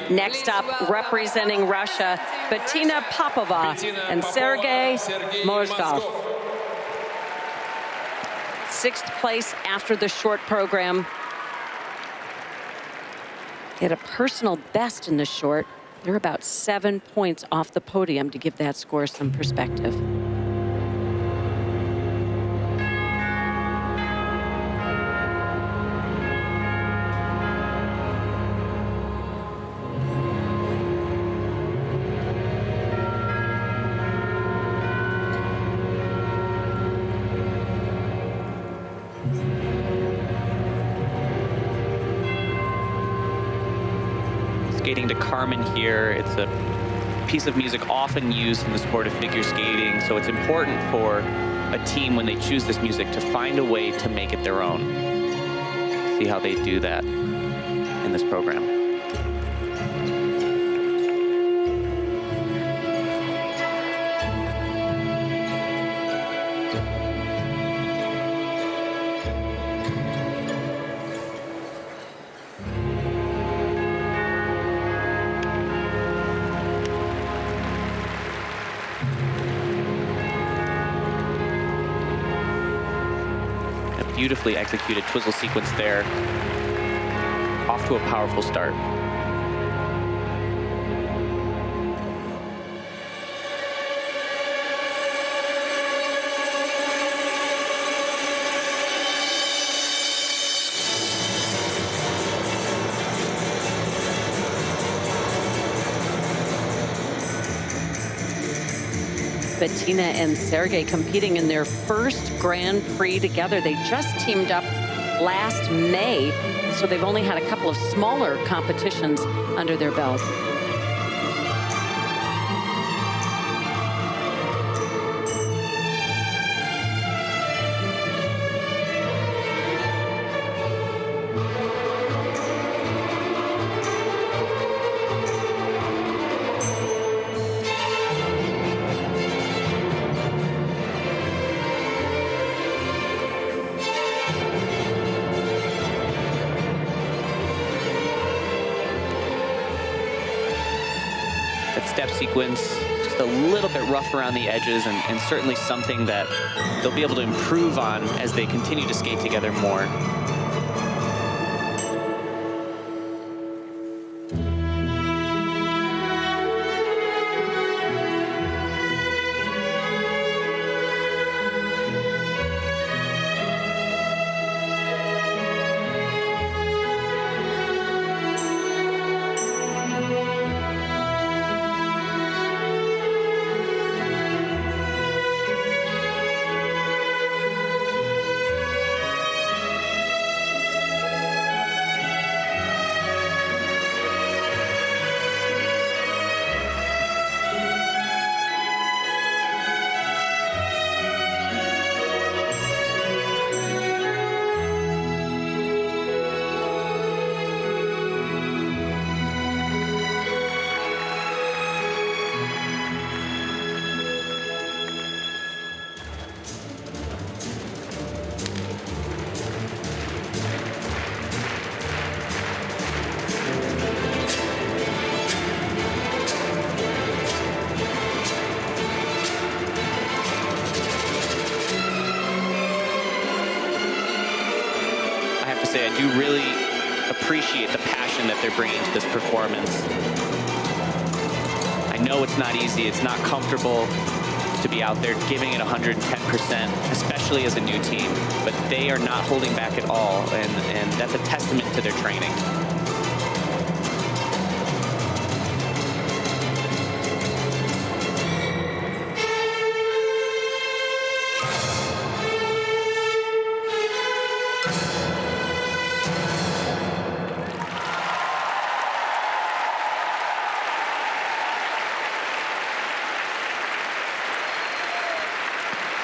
Next up, representing Russia, Bettina Popova and Sergei MOZGOV. 6th place after the short program. They had a personal best in the short. They're about 7 points off the podium, to give that score some perspective. Skating to Carmen here. It's a piece of music often used in the sport of figure skating, so it's important for a team when they choose this music to find a way to make it their own. See how they do that in this program. Beautifully executed twizzle sequence there. Off to a powerful start. Bettina and Sergei competing in their first Grand Prix together. They just teamed up last May, so they've only had a couple of smaller competitions under their belt. Step sequence, just a little bit rough around the edges, and certainly something that they'll be able to improve on as they continue to skate together more. I do really appreciate the passion that they're bringing to this performance. I know it's not easy, it's not comfortable to be out there giving it 110%, especially as a new team, but they are not holding back at all, and that's a testament to their training.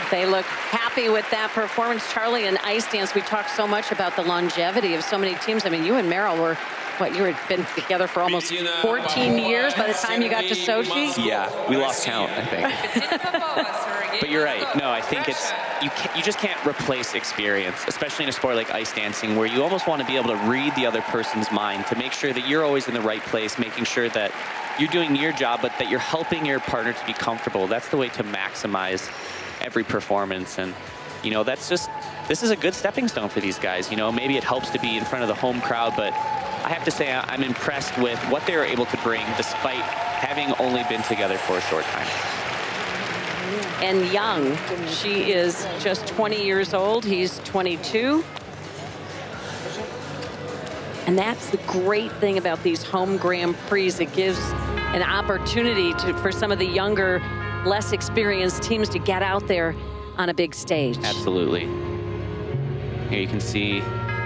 They look happy with that performance. Charlie, in ice dance, we talked so much about the longevity of so many teams. I mean, you and Meryl were, what, you had been together for almost 14 years by the time you got to Sochi? Yeah, we lost count, I think. But you're right. No, I think it's you just can't replace experience, especially in a sport like ice dancing, where you almost want to be able to read the other person's mind to make sure that you're always in the right place, making sure that you're doing your job, but that you're helping your partner to be comfortable. That's the way to maximize every performance. And, you know, this is a good stepping stone for these guys. You know, maybe it helps to be in front of the home crowd, but I have to say I'm impressed with what they were able to bring despite having only been together for a short time. And young, she is just 20 years old, he's 22. And that's the great thing about these home Grand Prix. It gives an opportunity for some of the younger, less experienced teams to get out there on a big stage. Absolutely. Here you can see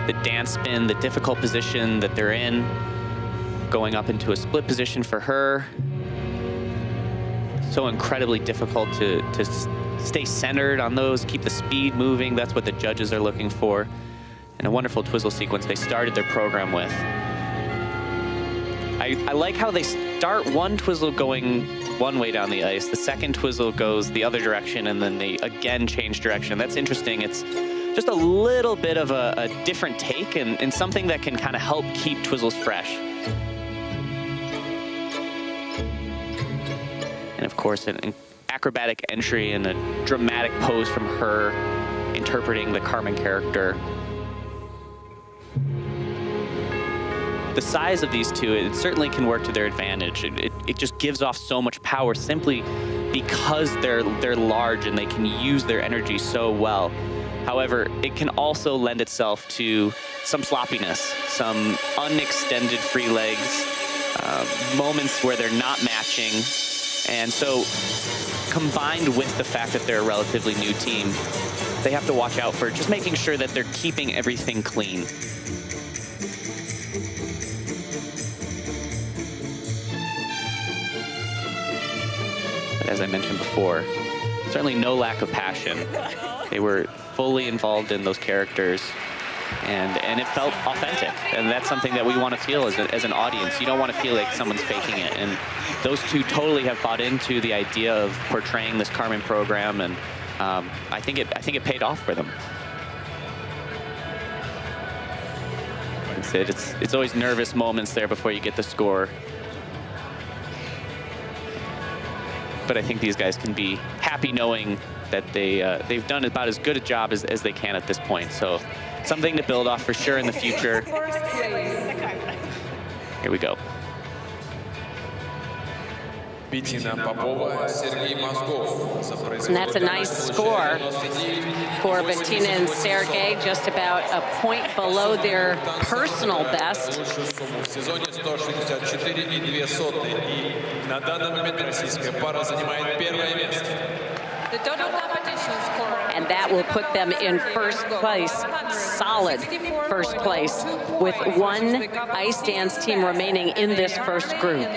the dance spin, the difficult position that they're in, going up into a split position for her. So incredibly difficult to stay centered on those, keep the speed moving. That's what the judges are looking for. And a wonderful twizzle sequence they started their program with. I like how they start one twizzle going one way down the ice, the second twizzle goes the other direction, and then they again change direction. That's interesting. It's just a little bit of a different take and something that can kind of help keep twizzles fresh. And of course, an acrobatic entry and a dramatic pose from her interpreting the Carmen character. The size of these two, it certainly can work to their advantage. It just gives off so much power simply because they're large and they can use their energy so well. However, it can also lend itself to some sloppiness, some unextended free legs, moments where they're not matching. And so, combined with the fact that they're a relatively new team, they have to watch out for just making sure that they're keeping everything clean. But as I mentioned before, certainly no lack of passion. They were fully involved in those characters, and it felt authentic. And that's something that we want to feel as an audience. You don't want to feel like someone's faking it. And those two totally have bought into the idea of portraying this Carmen program, and I think it paid off for them. That's it. It's always nervous moments there before you get the score. But I think these guys can be happy knowing that they've done about as good a job as they can at this point. So something to build off for sure in the future. Here we go. And that's a nice score for Bettina and Sergey, just about a point below their personal best. And that will put them in first place, solid first place, with one ice dance team remaining in this first group.